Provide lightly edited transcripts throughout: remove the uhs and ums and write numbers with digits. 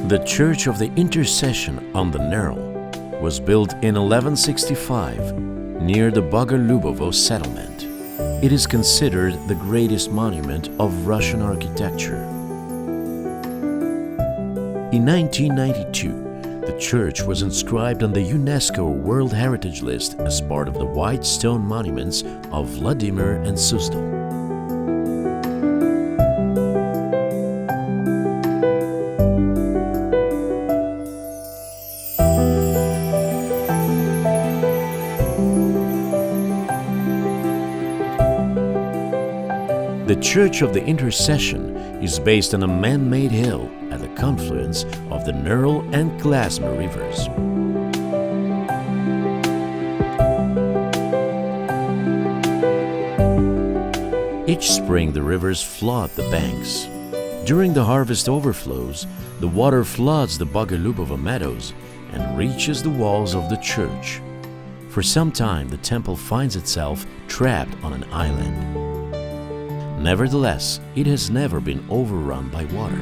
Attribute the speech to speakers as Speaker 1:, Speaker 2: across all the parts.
Speaker 1: The Church of the Intercession on the Nerl was built in 1165 near the Bogolyubovo settlement. It is considered the greatest monument of Russian architecture. In 1992, the church was inscribed on the UNESCO World Heritage List as part of the white stone monuments of Vladimir and Suzdal. The Church of the Intercession is based on a man-made hill at the confluence of the Nerl and Klyazma rivers. Each spring the rivers flood the banks. During the harvest overflows, the water floods the Bogolyubovo meadows and reaches the walls of the church. For some time the temple finds itself trapped on an island. Nevertheless, it has never been overrun by water.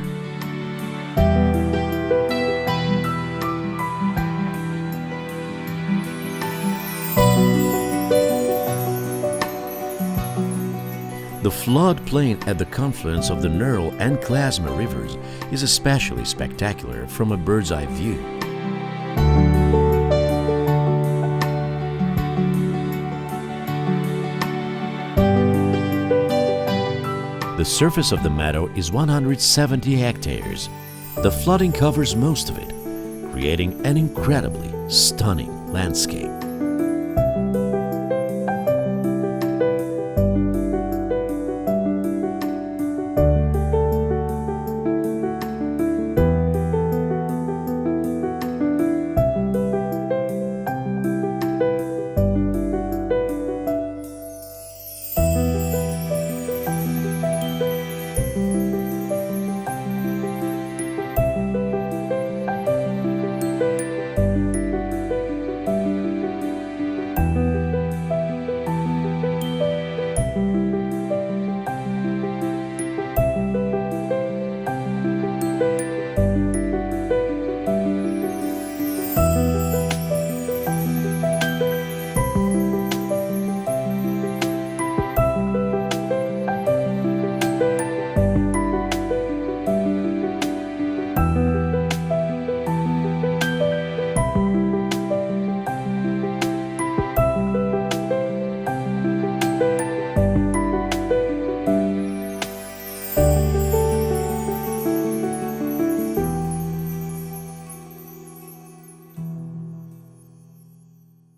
Speaker 1: The floodplain at the confluence of the Nerl and Klyazma rivers is especially spectacular from a bird's-eye view. The surface of the meadow is 170 hectares. The flooding covers most of it, creating an incredibly stunning landscape.